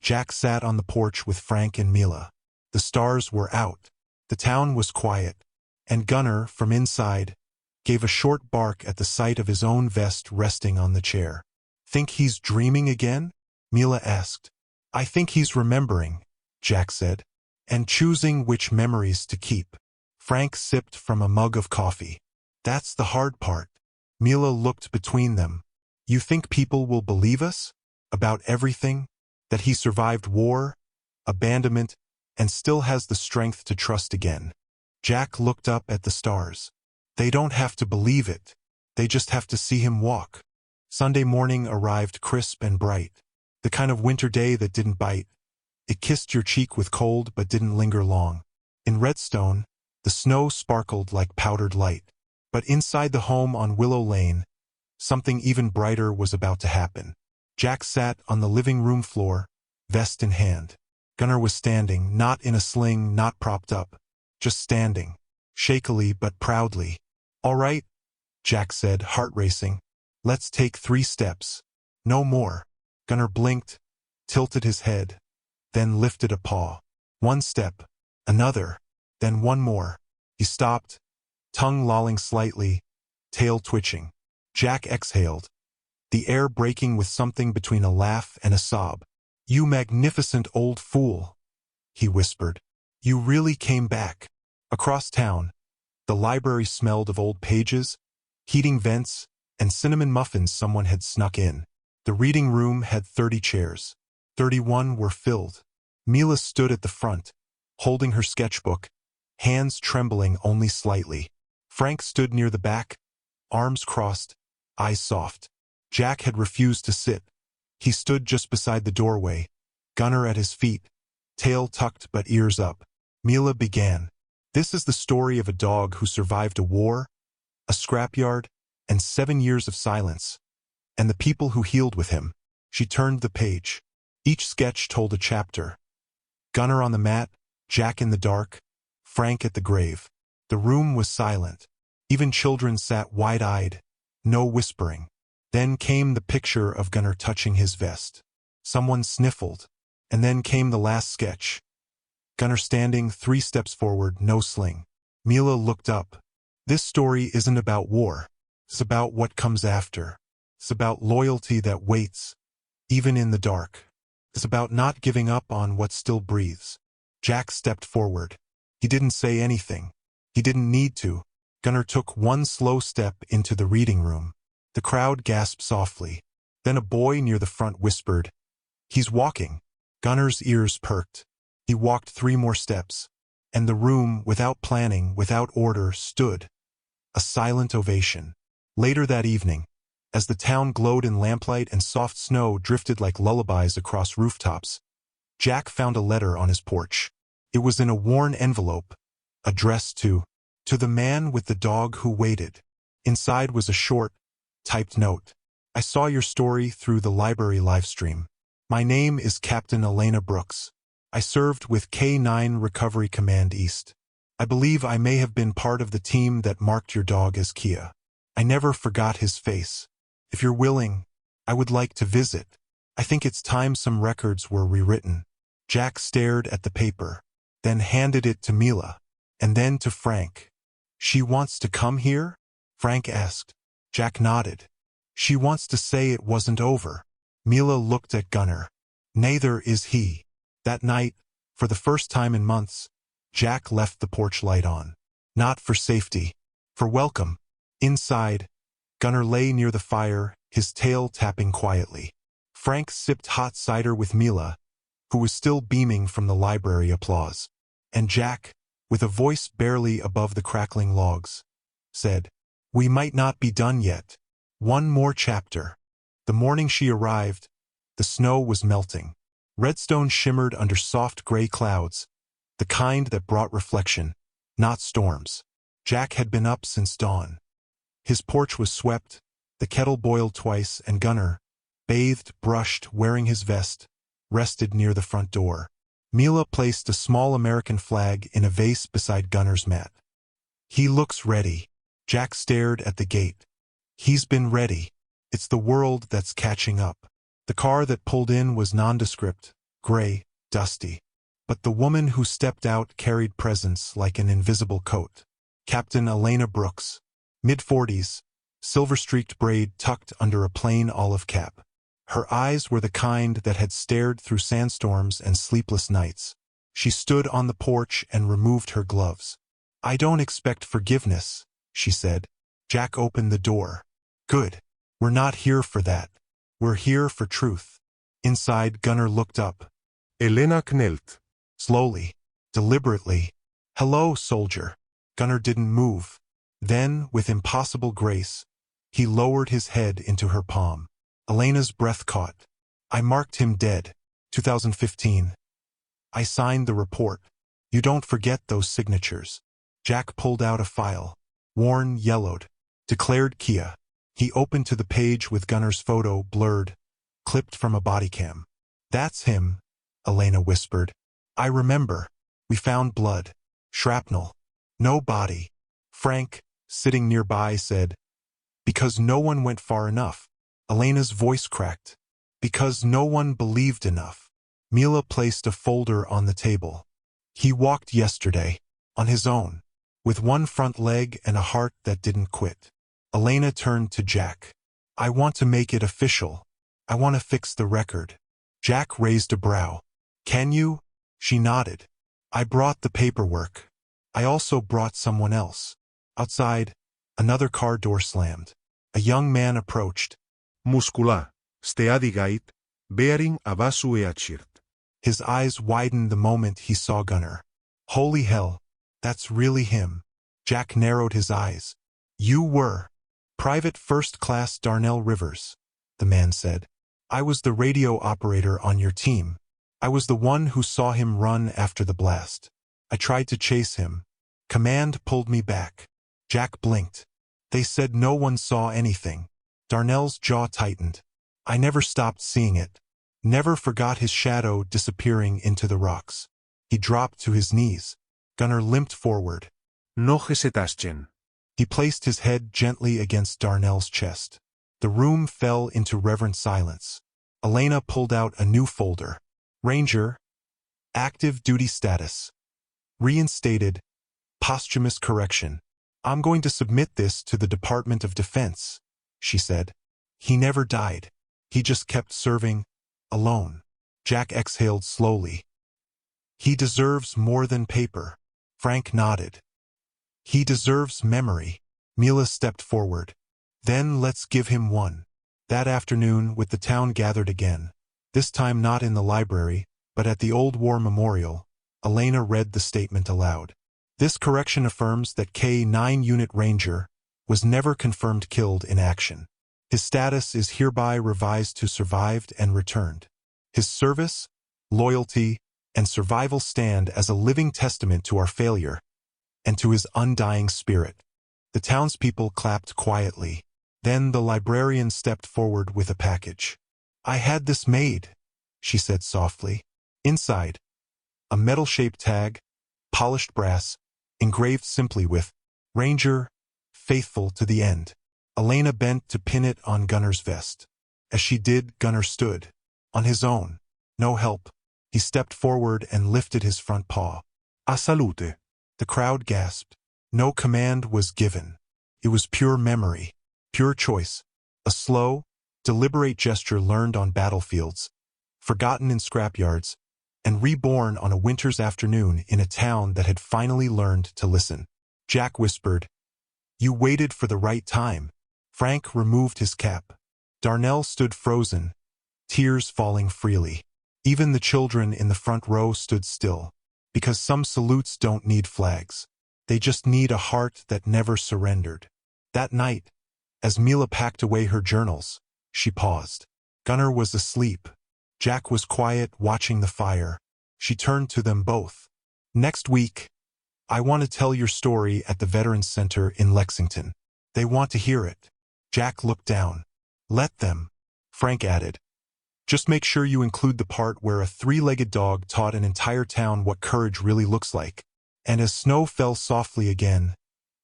Jack sat on the porch with Frank and Mila. The stars were out. The town was quiet, and Gunnar, from inside, gave a short bark at the sight of his own vest resting on the chair. "Think he's dreaming again?" Mila asked. "I think he's remembering," Jack said, "and choosing which memories to keep." Frank sipped from a mug of coffee. "That's the hard part." Mila looked between them. "You think people will believe us? About everything? That he survived war, abandonment, and still has the strength to trust again?" Jack looked up at the stars. "They don't have to believe it. They just have to see him walk." Sunday morning arrived crisp and bright. The kind of winter day that didn't bite. It kissed your cheek with cold but didn't linger long. In Redstone, the snow sparkled like powdered light. But inside the home on Willow Lane, something even brighter was about to happen. Jack sat on the living room floor, vest in hand. Gunnar was standing, not in a sling, not propped up, just standing, shakily but proudly. "All right," Jack said, heart racing. "Let's take 3 steps. No more." Gunnar blinked, tilted his head, then lifted a paw. 1 step, another, then one more. He stopped, tongue lolling slightly, tail twitching. Jack exhaled, the air breaking with something between a laugh and a sob. "You magnificent old fool," he whispered. "You really came back." Across town, the library smelled of old pages, heating vents, and cinnamon muffins someone had snuck in. The reading room had 30 chairs. 31 were filled. Mila stood at the front, holding her sketchbook, hands trembling only slightly. Frank stood near the back, arms crossed, eyes soft. Jack had refused to sit. He stood just beside the doorway, Gunnar at his feet, tail tucked but ears up. Mila began. "This is the story of a dog who survived a war, a scrapyard, and 7 years of silence, and the people who healed with him." She turned the page. Each sketch told a chapter. Gunnar on the mat, Jack in the dark, Frank at the grave. The room was silent. Even children sat wide-eyed, no whispering. Then came the picture of Gunnar touching his vest. Someone sniffled, and then came the last sketch. Gunnar standing 3 steps forward, no sling. Mila looked up. "This story isn't about war. It's about what comes after. It's about loyalty that waits, even in the dark. It's about not giving up on what still breathes." Jack stepped forward. He didn't say anything. He didn't need to. Gunnar took 1 slow step into the reading room. The crowd gasped softly. Then a boy near the front whispered, "He's walking." Gunnar's ears perked. He walked 3 more steps, and the room, without planning, without order, stood. A silent ovation. Later that evening, as the town glowed in lamplight and soft snow drifted like lullabies across rooftops, Jack found a letter on his porch. It was in a worn envelope, addressed to the man with the dog who waited. Inside was a short, typed note. "I saw your story through the library livestream. My name is Captain Elena Brooks. I served with K9 Recovery Command East. I believe I may have been part of the team that marked your dog as Kia. I never forgot his face. If you're willing, I would like to visit. I think it's time some records were rewritten." Jack stared at the paper, then handed it to Mila, and then to Frank. "She wants to come here?" Frank asked. Jack nodded. "She wants to say it wasn't over." Mila looked at Gunnar. "Neither is he." That night, for the first time in months, Jack left the porch light on. Not for safety, for welcome. Inside, Gunnar lay near the fire, his tail tapping quietly. Frank sipped hot cider with Mila, who was still beaming from the library applause. And Jack, with a voice barely above the crackling logs, said, "We might not be done yet. 1 more chapter." The morning she arrived, the snow was melting. Redstone shimmered under soft gray clouds. the kind that brought reflection, not storms. Jack had been up since dawn. His porch was swept, the kettle boiled twice, and Gunnar, bathed, brushed, wearing his vest, rested near the front door. Mila placed a small American flag in a vase beside Gunnar's mat. He looks ready. Jack stared at the gate. He's been ready. It's the world that's catching up. The car that pulled in was nondescript, gray, dusty. But the woman who stepped out carried presence like an invisible coat. Captain Elena Brooks, mid-40s, silver-streaked braid tucked under a plain olive cap. Her eyes were the kind that had stared through sandstorms and sleepless nights. She stood on the porch and removed her gloves. "I don't expect forgiveness," she said. Jack opened the door. "Good. We're not here for that. We're here for truth." Inside, Gunnar looked up. Elena knelt. Slowly, deliberately. "Hello, soldier." Gunnar didn't move. Then, with impossible grace, he lowered his head into her palm. Elena's breath caught. "I marked him dead. 2015. I signed the report. You don't forget those signatures." Jack pulled out a file. Worn, yellowed. Declared Kia. He opened to the page with Gunnar's photo, blurred, clipped from a body cam. "That's him," Elena whispered. "I remember. We found blood. Shrapnel. No body." Frank, sitting nearby, said, "Because no one went far enough." Elena's voice cracked. "Because no one believed enough." Mila placed a folder on the table. "He walked yesterday. On his own. With one front leg and a heart that didn't quit." Elena turned to Jack. "I want to make it official. I want to fix the record." Jack raised a brow. "Can you?" She nodded. "I brought the paperwork. I also brought someone else." Outside, another car door slammed. A young man approached. Muskula, steadigait, bearing avasu eachirt. His eyes widened the moment he saw Gunnar. "Holy hell, that's really him." Jack narrowed his eyes. "You were Private First Class Darnell Rivers," the man said. "I was the radio operator on your team. I was the one who saw him run after the blast. I tried to chase him. Command pulled me back." Jack blinked. "They said no one saw anything." Darnell's jaw tightened. "I never stopped seeing it. Never forgot his shadow disappearing into the rocks." He dropped to his knees. Gunnar limped forward. No hesitaschen. He placed his head gently against Darnell's chest. The room fell into reverent silence. Elena pulled out a new folder. "Ranger. Active duty status. Reinstated. Posthumous correction. I'm going to submit this to the Department of Defense," she said. "He never died. He just kept serving, alone." Jack exhaled slowly. "He deserves more than paper." Frank nodded. "He deserves memory." Mila stepped forward. "Then let's give him one." That afternoon, with the town gathered again, this time not in the library, but at the Old War Memorial, Elena read the statement aloud. "This correction affirms that K-9 Unit Ranger was never confirmed killed in action. His status is hereby revised to survived and returned. His service, loyalty, and survival stand as a living testament to our failure and to his undying spirit." The townspeople clapped quietly. Then the librarian stepped forward with a package. "I had this made," she said softly. Inside, a metal-shaped tag, polished brass, engraved simply with "Ranger, faithful to the end." Elena bent to pin it on Gunnar's vest. As she did, Gunnar stood. On his own. No help. He stepped forward and lifted his front paw. "A salute." The crowd gasped. No command was given. It was pure memory, pure choice, a slow, deliberate gesture learned on battlefields, forgotten in scrapyards, and reborn on a winter's afternoon in a town that had finally learned to listen. Jack whispered, "You waited for the right time." Frank removed his cap. Darnell stood frozen, tears falling freely. Even the children in the front row stood still, because some salutes don't need flags. They just need a heart that never surrendered. That night, as Mila packed away her journals, she paused. Gunnar was asleep. Jack was quiet, watching the fire. She turned to them both. Next week, I want to tell your story at the Veterans Center in Lexington. They want to hear it. Jack looked down. Let them, Frank added. Just make sure you include the part where a three-legged dog taught an entire town what courage really looks like. And as snow fell softly again,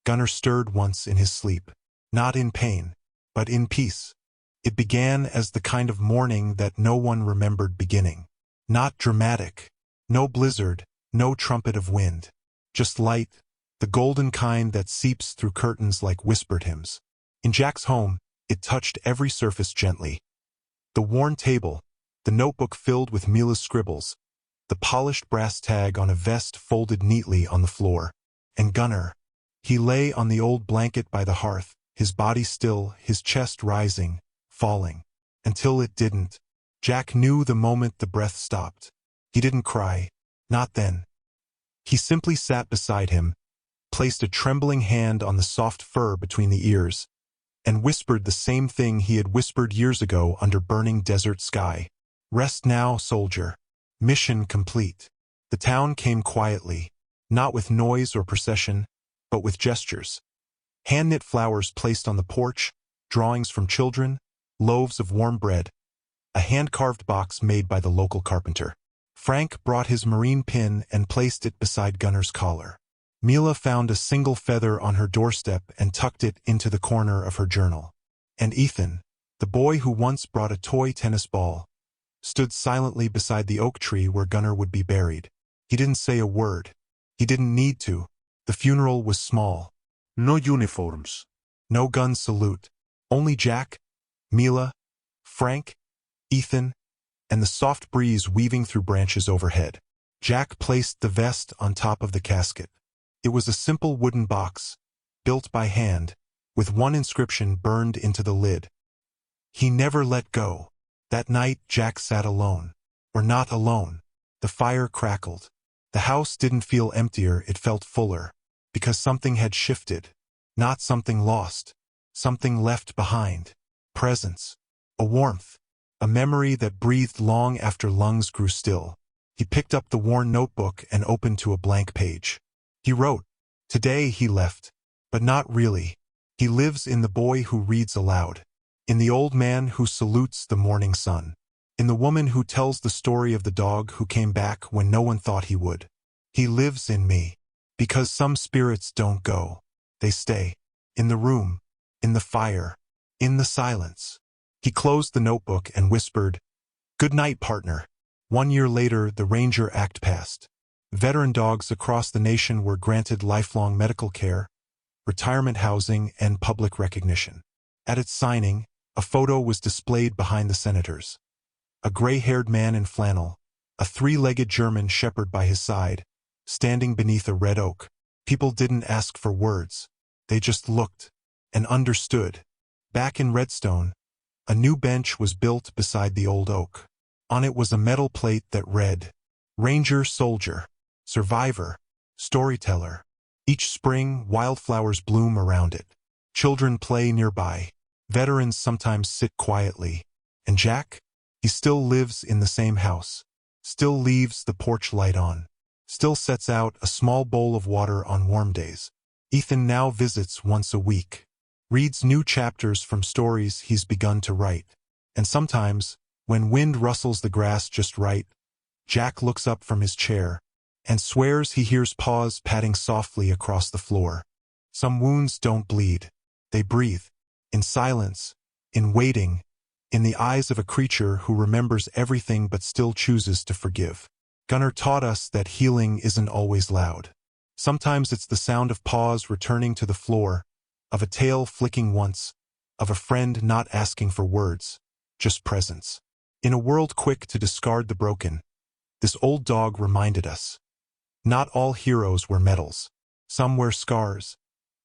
Gunnar stirred once in his sleep. Not in pain, but in peace. It began as the kind of morning that no one remembered beginning. Not dramatic. No blizzard, no trumpet of wind. Just light, the golden kind that seeps through curtains like whispered hymns. In Jack's home, it touched every surface gently. The worn table, the notebook filled with Mila's scribbles, the polished brass tag on a vest folded neatly on the floor. And Gunnar. He lay on the old blanket by the hearth, his body still, his chest rising, falling. Until it didn't. Jack knew the moment the breath stopped. He didn't cry. Not then. He simply sat beside him, placed a trembling hand on the soft fur between the ears, and whispered the same thing he had whispered years ago under burning desert sky. Rest now, soldier. Mission complete. The town came quietly, not with noise or procession, but with gestures. Hand-knit flowers placed on the porch, drawings from children, loaves of warm bread, a hand-carved box made by the local carpenter. Frank brought his marine pin and placed it beside Gunnar's collar. Mila found a single feather on her doorstep and tucked it into the corner of her journal. And Ethan, the boy who once brought a toy tennis ball, stood silently beside the oak tree where Gunnar would be buried. He didn't say a word. He didn't need to. The funeral was small. No uniforms. No gun salute. Only Jack, Mila, Frank, Ethan, and the soft breeze weaving through branches overhead. Jack placed the vest on top of the casket. It was a simple wooden box, built by hand, with one inscription burned into the lid. He never let go. That night Jack sat alone. Or not alone. The fire crackled. The house didn't feel emptier, it felt fuller. Because something had shifted. Not something lost. Something left behind. Presence. A warmth. A memory that breathed long after lungs grew still. He picked up the worn notebook and opened to a blank page. He wrote, "Today he left. But not really. He lives in the boy who reads aloud. In the old man who salutes the morning sun. In the woman who tells the story of the dog who came back when no one thought he would. He lives in me. Because some spirits don't go. They stay. In the room. In the fire. In the silence." He closed the notebook and whispered, "Good night, partner." 1 year later, the Ranger Act passed. Veteran dogs across the nation were granted lifelong medical care, retirement housing, and public recognition. At its signing, a photo was displayed behind the senators. A gray-haired man in flannel, a three-legged German shepherd by his side, standing beneath a red oak. People didn't ask for words. They just looked and understood. Back in Redstone, a new bench was built beside the old oak. On it was a metal plate that read, "Ranger Soldier, Survivor, Storyteller." Each spring, wildflowers bloom around it. Children play nearby. Veterans sometimes sit quietly. And Jack? He still lives in the same house. Still leaves the porch light on. Still sets out a small bowl of water on warm days. Ethan now visits once a week. Reads new chapters from stories he's begun to write. And sometimes, when wind rustles the grass just right, Jack looks up from his chair and swears he hears paws padding softly across the floor. Some wounds don't bleed. They breathe. In silence, in waiting, in the eyes of a creature who remembers everything but still chooses to forgive. Gunnar taught us that healing isn't always loud. Sometimes it's the sound of paws returning to the floor, of a tail flicking once, of a friend not asking for words, just presence. In a world quick to discard the broken, this old dog reminded us. Not all heroes wear medals. Some wear scars,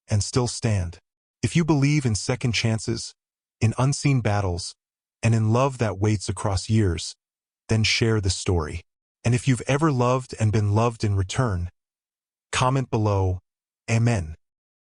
and still stand. If you believe in second chances, in unseen battles, and in love that waits across years, then share this story. And if you've ever loved and been loved in return, comment below, Amen.